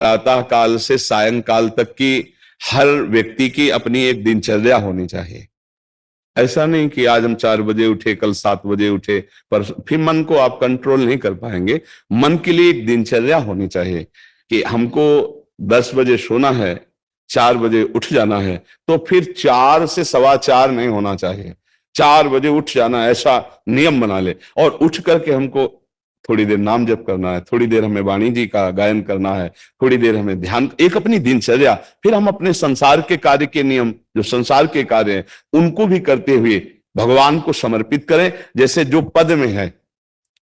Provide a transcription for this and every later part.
प्रातः काल से सायंकाल तक की हर व्यक्ति की अपनी एक दिनचर्या होनी चाहिए। ऐसा नहीं कि आज हम 4 बजे उठे, कल 7 बजे उठे, पर फिर मन को आप कंट्रोल नहीं कर पाएंगे। मन के लिए एक दिनचर्या होनी चाहिए कि हमको 10 बजे सोना है, 4 बजे उठ जाना है, तो फिर 4 से 4:15 नहीं होना चाहिए, 4 बजे उठ जाना, ऐसा नियम बना ले। और उठ करके हमको थोड़ी देर नाम जप करना है, थोड़ी देर हमें वाणी जी का गायन करना है, थोड़ी देर हमें ध्यान, एक अपनी दिनचर्या। फिर हम अपने संसार के कार्य के नियम, जो संसार के कार्य हैं, उनको भी करते हुए भगवान को समर्पित करें। जैसे जो पद में है,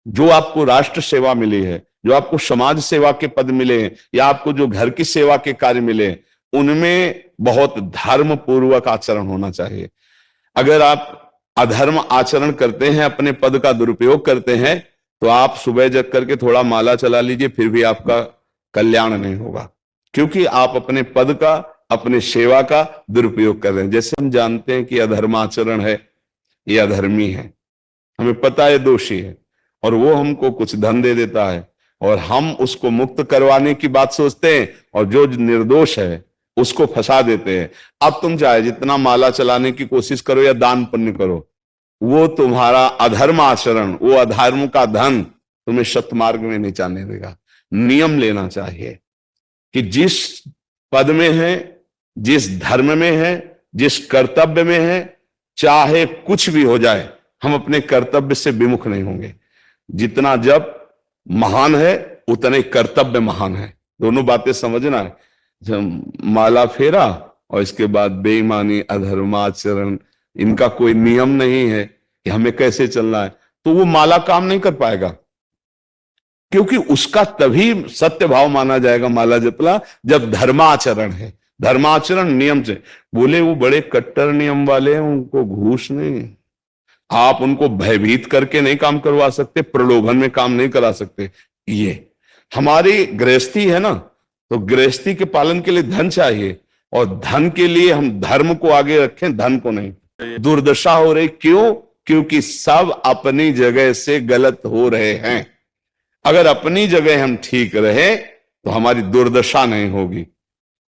जो आपको राष्ट्र सेवा मिली है, जो आपको समाज सेवा के पद मिले हैं, या आपको जो घर की सेवा के कार्य मिले हैं, उनमें बहुत धर्म पूर्वक आचरण होना चाहिए। अगर आप अधर्म आचरण करते हैं, अपने पद का दुरुपयोग करते हैं, तो आप सुबह जग करके थोड़ा माला चला लीजिए, फिर भी आपका कल्याण नहीं होगा, क्योंकि आप अपने पद का, अपने सेवा का दुरुपयोग कर रहे हैं। जैसे हम जानते हैं कि अधर्माचरण है, ये अधर्मी है, हमें पता है दोषी है, और वो हमको कुछ धन दे देता है, और हम उसको मुक्त करवाने की बात सोचते हैं, और जो निर्दोष है उसको फंसा देते हैं। अब तुम चाहे जितना माला चलाने की कोशिश करो या दान पुण्य करो, वो तुम्हारा अधर्म आचरण, वो अधर्म का धन तुम्हें सतमार्ग में नहीं जाने देगा। नियम लेना चाहिए कि जिस पद में है, जिस धर्म में है, जिस कर्तव्य में है, चाहे कुछ भी हो जाए, हम अपने कर्तव्य से विमुख नहीं होंगे। जितना जप महान है, उतने कर्तव्य महान है। दोनों बातें समझना है। जब माला फेरा और इसके बाद बेईमानी, अधर्माचरण, इनका कोई नियम नहीं है कि हमें कैसे चलना है, तो वो माला काम नहीं कर पाएगा, क्योंकि उसका तभी सत्य भाव माना जाएगा माला जपला जब धर्माचरण है। धर्माचरण नियम से। बोले वो बड़े कट्टर नियम वाले हैं, उनको घूस नहीं, आप उनको भयभीत करके नहीं काम करवा सकते, प्रलोभन में काम नहीं करा सकते। ये हमारी गृहस्थी है ना, तो गृहस्थी के पालन के लिए धन चाहिए, और धन के लिए हम धर्म को आगे रखें, धन को नहीं। दुर्दशा हो रही क्यों? क्योंकि सब अपनी जगह से गलत हो रहे हैं। अगर अपनी जगह हम ठीक रहे तो हमारी दुर्दशा नहीं होगी।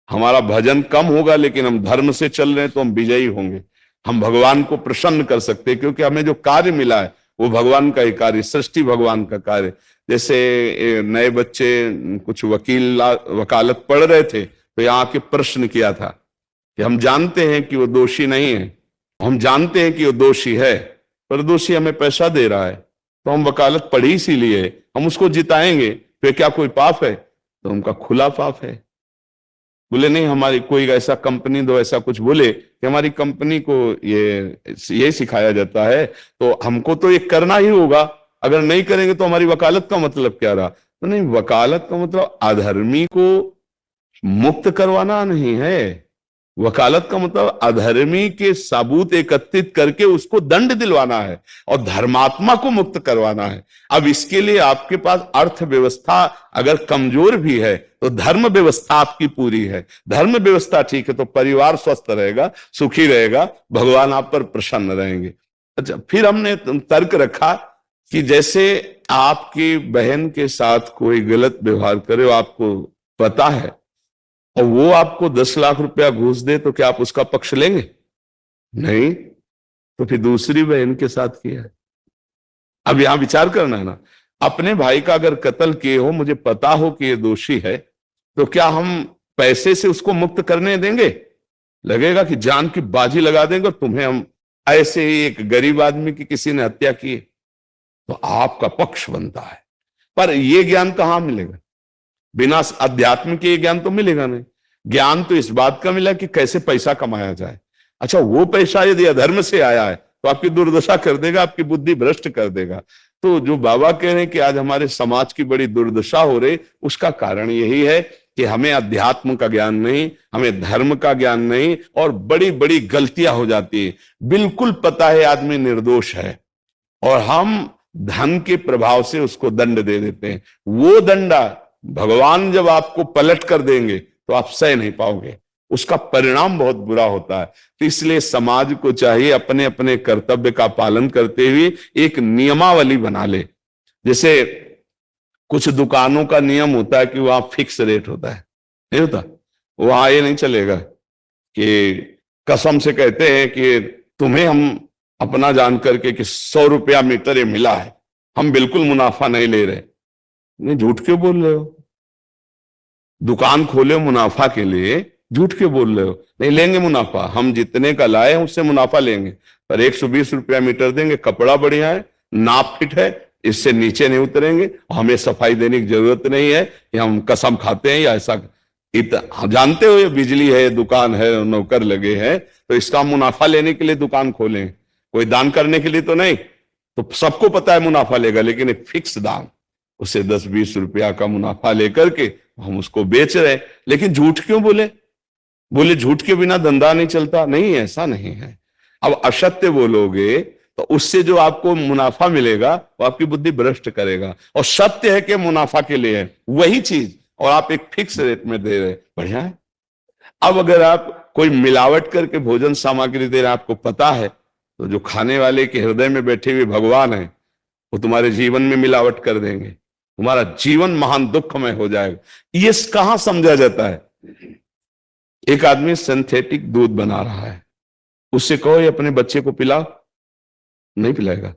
हमारा भजन कम होगा, लेकिन हम धर्म से चल रहे हैं तो हम विजयी होंगे। हम भगवान को प्रसन्न कर सकते हैं, क्योंकि हमें जो कार्य मिला है वो भगवान का ही कार्य, सृष्टि भगवान का कार्य। जैसे नए बच्चे कुछ वकालत पढ़ रहे थे, तो यहाँ आके प्रश्न किया था कि हम जानते हैं कि वो दोषी नहीं है, हम जानते हैं कि वो दोषी है, पर दोषी हमें पैसा दे रहा है, तो हम वकालत पढ़ी इसीलिए, हम उसको जिताएंगे, फिर क्या कोई पाप है? तो उनका खुला पाप है। बोले नहीं, हमारी कोई ऐसा कंपनी दो, ऐसा कुछ बोले कि हमारी कंपनी को ये सिखाया जाता है, तो हमको तो ये करना ही होगा, अगर नहीं करेंगे तो हमारी वकालत का मतलब क्या रहा? तो नहीं, वकालत का मतलब अधर्मी को मुक्त करवाना नहीं है। वकालत का मतलब अधर्मी के सबूत एकत्रित करके उसको दंड दिलवाना है, और धर्मात्मा को मुक्त करवाना है। अब इसके लिए आपके पास अर्थव्यवस्था अगर कमजोर भी है, तो धर्म व्यवस्था आपकी पूरी है। धर्म व्यवस्था ठीक है तो परिवार स्वस्थ रहेगा, सुखी रहेगा, भगवान आप पर प्रसन्न रहेंगे। अच्छा, फिर हमने तर्क रखा कि जैसे आपकी बहन के साथ कोई गलत व्यवहार करे, आपको पता है, और वो आपको 10 लाख रुपया घूस दे, तो क्या आप उसका पक्ष लेंगे? नहीं। तो फिर दूसरी बहन के साथ किया है। अब यहां विचार करना है ना, अपने भाई का अगर कत्ल किए हो, मुझे पता हो कि ये दोषी है, तो क्या हम पैसे से उसको मुक्त करने देंगे? लगेगा कि जान की बाजी लगा देंगे, और तुम्हें हम ऐसे ही एक गरीब आदमी की किसी ने हत्या की, तो आपका पक्ष बनता है। पर यह ज्ञान कहां मिलेगा? बिना अध्यात्म के ज्ञान तो मिलेगा नहीं। ज्ञान तो इस बात का मिला कि कैसे पैसा कमाया जाए। अच्छा, वो पैसा यदि अधर्म से आया है तो आपकी दुर्दशा कर देगा, आपकी बुद्धि भ्रष्ट कर देगा। तो जो बाबा कह रहे हैं कि आज हमारे समाज की बड़ी दुर्दशा हो रही, उसका कारण यही है कि हमें अध्यात्म का ज्ञान नहीं, हमें धर्म का ज्ञान नहीं, और बड़ी बड़ी गलतियां हो जाती है। बिल्कुल पता है आदमी निर्दोष है, और हम धन के प्रभाव से उसको दंड दे देते हैं। वो दंडा भगवान जब आपको पलट कर देंगे तो आप सह नहीं पाओगे, उसका परिणाम बहुत बुरा होता है। तो इसलिए समाज को चाहिए अपने अपने कर्तव्य का पालन करते हुए एक नियमावली बना ले। जैसे कुछ दुकानों का नियम होता है कि वहां फिक्स रेट होता है, नहीं होता। वहां ये नहीं चलेगा कि कसम से कहते हैं कि तुम्हें हम अपना जान करके कि 100 रुपया मीटर ये मिला है, हम बिल्कुल मुनाफा नहीं ले रहे। नहीं, झूठ क्यों बोल रहे हो? दुकान खोले मुनाफा के लिए, झूठ क्यों बोल रहे हो? नहीं लेंगे मुनाफा, हम जितने का लाए हैं उससे मुनाफा लेंगे, पर 120 रुपया मीटर देंगे, कपड़ा बढ़िया है, नाप फिट है, इससे नीचे नहीं उतरेंगे, हमें सफाई देने की जरूरत नहीं है कि हम कसम खाते हैं या ऐसा। जानते हो ये बिजली है, दुकान है, नौकर लगे हैं, तो इसका मुनाफा लेने के लिए दुकान खोलें, कोई दान करने के लिए तो नहीं। तो सबको पता है मुनाफा लेगा, लेकिन एक फिक्स दाम, उसे 10-20 रुपया का मुनाफा लेकर के हम उसको बेच रहे। लेकिन झूठ क्यों बोले? बोले झूठ के बिना धंधा नहीं चलता। नहीं, ऐसा नहीं है। अब असत्य बोलोगे तो उससे जो आपको मुनाफा मिलेगा वो आपकी बुद्धि भ्रष्ट करेगा, और सत्य है कि मुनाफा के लिए है वही चीज, और आप एक फिक्स रेट में दे रहे, बढ़िया है। अब अगर आप कोई मिलावट करके भोजन सामग्री दे रहे, आपको पता है, तो जो खाने वाले के हृदय में बैठे हुए भगवान है वो तुम्हारे जीवन में मिलावट कर देंगे, तुम्हारा जीवन महान दुखमय हो जाएगा। ये कहां समझा जाता है? एक आदमी सिंथेटिक दूध बना रहा है, उससे कहो ये अपने बच्चे को पिलाओ, नहीं पिलाएगा।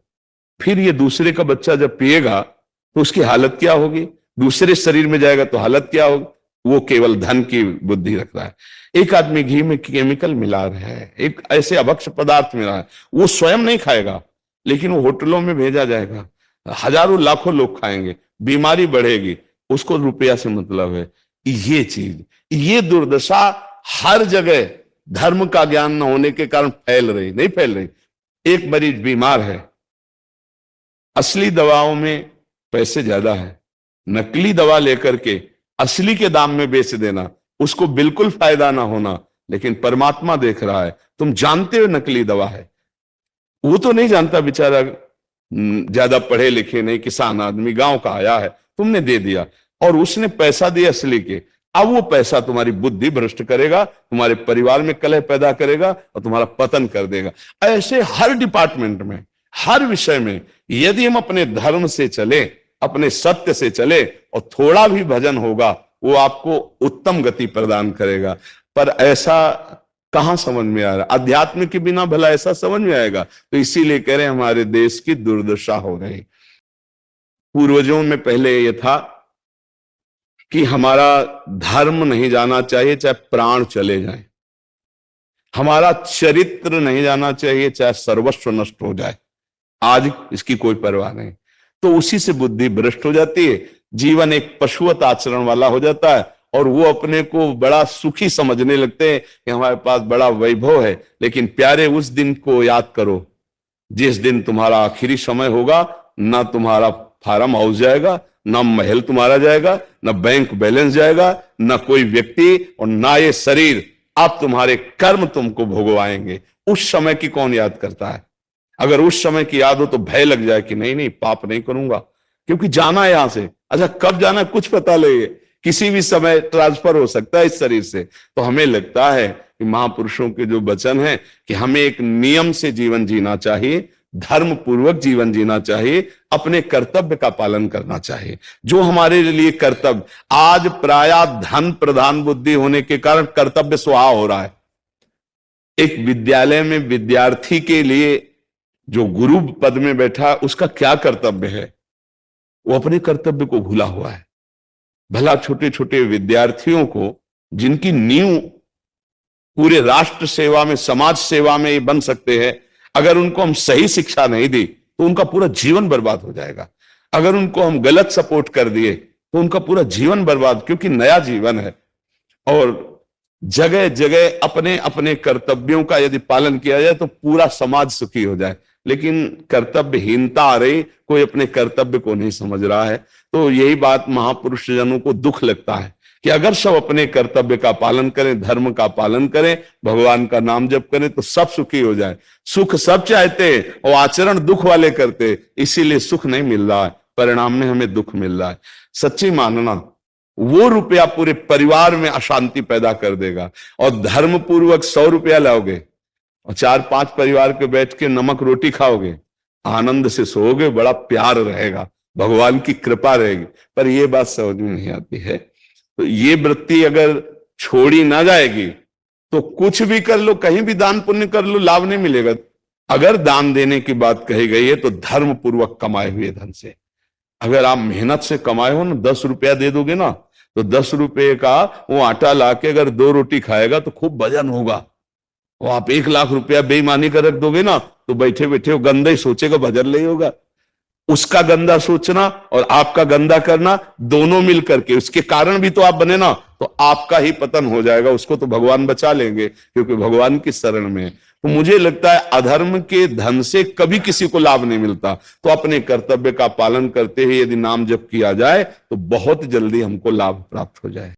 फिर ये दूसरे का बच्चा जब पिएगा तो उसकी हालत क्या होगी? दूसरे शरीर में जाएगा तो हालत क्या होगी? वो केवल धन की बुद्धि रख रहा है। एक आदमी घी में केमिकल मिला रहा है, एक ऐसे अभक्ष पदार्थ मिला है, वो स्वयं नहीं खाएगा, लेकिन वो होटलों में भेजा जाएगा, हजारों लाखों लोग खाएंगे, बीमारी बढ़ेगी, उसको रुपया से मतलब है। ये चीज, ये दुर्दशा हर जगह धर्म का ज्ञान न होने के कारण फैल रही, नहीं फैल रही। एक मरीज बीमार है, असली दवाओं में पैसे ज्यादा है, नकली दवा लेकर के असली के दाम में बेच देना, उसको बिल्कुल फायदा ना होना। लेकिन परमात्मा देख रहा है, तुम जानते हो नकली दवा है, वो तो नहीं जानता बेचारा, ज्यादा पढ़े लिखे नहीं, किसान आदमी गांव का आया है, तुमने दे दिया और उसने पैसा दिया असली के। अब वो पैसा तुम्हारी बुद्धि भ्रष्ट करेगा, तुम्हारे परिवार में कलह पैदा करेगा और तुम्हारा पतन कर देगा। ऐसे हर डिपार्टमेंट में, हर विषय में यदि हम अपने धर्म से चले, अपने सत्य से चले और थोड़ा भी भजन होगा, वो आपको उत्तम गति प्रदान करेगा। पर ऐसा कहां समझ में आ रहा? अध्यात्म के बिना भला ऐसा समझ में आएगा? तो इसीलिए कह रहे हैं हमारे देश की दुर्दशा हो रही। पूर्वजों में पहले यह था कि हमारा धर्म नहीं जाना चाहिए चाहे प्राण चले जाए, हमारा चरित्र नहीं जाना चाहिए चाहे सर्वस्व नष्ट हो जाए। आज इसकी कोई परवाह नहीं, तो उसी से बुद्धि भ्रष्ट हो जाती है, जीवन एक पशुवत आचरण वाला हो जाता है, और वो अपने को बड़ा सुखी समझने लगते हैं कि हमारे पास बड़ा वैभव है। लेकिन प्यारे, उस दिन को याद करो जिस दिन तुम्हारा आखिरी समय होगा, ना तुम्हारा फार्म हाउस जाएगा, ना महल तुम्हारा जाएगा, ना बैंक बैलेंस जाएगा, ना कोई व्यक्ति, और ना ये शरीर। अब तुम्हारे कर्म तुमको भोगवाएंगे। उस समय की कौन याद करता है? अगर उस समय की याद हो तो भय लग जाए कि नहीं नहीं, पाप नहीं करूंगा, क्योंकि जाना है यहां से। अच्छा, कब जाना है कुछ पता नहीं है, किसी भी समय ट्रांसफर हो सकता है इस शरीर से। तो हमें लगता है कि महापुरुषों के जो वचन है कि हमें एक नियम से जीवन जीना चाहिए, धर्म पूर्वक जीवन जीना चाहिए, अपने कर्तव्य का पालन करना चाहिए, जो हमारे लिए कर्तव्य। आज प्रायः धन प्रधान बुद्धि होने के कारण कर्तव्य स्वाहा हो रहा है। एक विद्यालय में विद्यार्थी के लिए जो गुरु पद में बैठा, उसका क्या कर्तव्य है? वो अपने कर्तव्य को भूला हुआ है। भला छोटे छोटे विद्यार्थियों को, जिनकी नींव पूरे राष्ट्र सेवा में, समाज सेवा में ये बन सकते हैं, अगर उनको हम सही शिक्षा नहीं दी तो उनका पूरा जीवन बर्बाद हो जाएगा। अगर उनको हम गलत सपोर्ट कर दिए तो उनका पूरा जीवन बर्बाद, क्योंकि नया जीवन है। और जगह जगह अपने अपने कर्तव्यों का यदि पालन किया जाए तो पूरा समाज सुखी हो जाए। लेकिन कर्तव्यहीनता आ रही, कोई अपने कर्तव्य को नहीं समझ रहा है। तो यही बात महापुरुष जनों को दुख लगता है कि अगर सब अपने कर्तव्य का पालन करें, धर्म का पालन करें, भगवान का नाम जप करें, तो सब सुखी हो जाए। सुख सब चाहते और आचरण दुख वाले करते, इसीलिए सुख नहीं मिल रहा है, परिणाम में हमें दुख मिल रहा है। सच्ची मानना, वो रुपया पूरे परिवार में अशांति पैदा कर देगा। और धर्म पूर्वक 100 रुपया लाओगे और 4-5 परिवार के बैठ के नमक रोटी खाओगे, आनंद से सोओगे, बड़ा प्यार रहेगा, भगवान की कृपा रहेगी। पर यह बात समझ में नहीं आती है। तो ये वृत्ति अगर छोड़ी ना जाएगी तो कुछ भी कर लो, कहीं भी दान पुण्य कर लो, लाभ नहीं मिलेगा। अगर दान देने की बात कही गई है तो धर्म पूर्वक कमाए हुए धन से। अगर आप मेहनत से कमाए हो ना, 10 रुपया दे दोगे ना, तो 10 रुपये का वो आटा लाके अगर 2 रोटी खाएगा तो खूब वजन होगा। वो आप 1 लाख रुपया बेईमानी कर रख दोगे ना, तो बैठे बैठे वो गंदा ही सोचेगा, वजन नहीं होगा। उसका गंदा सोचना और आपका गंदा करना दोनों मिल करके, उसके कारण भी तो आप बने ना, तो आपका ही पतन हो जाएगा। उसको तो भगवान बचा लेंगे क्योंकि भगवान की शरण में है। तो मुझे लगता है अधर्म के धन से कभी किसी को लाभ नहीं मिलता। तो अपने कर्तव्य का पालन करते हुए यदि नाम जप किया जाए तो बहुत जल्दी हमको लाभ प्राप्त हो जाए।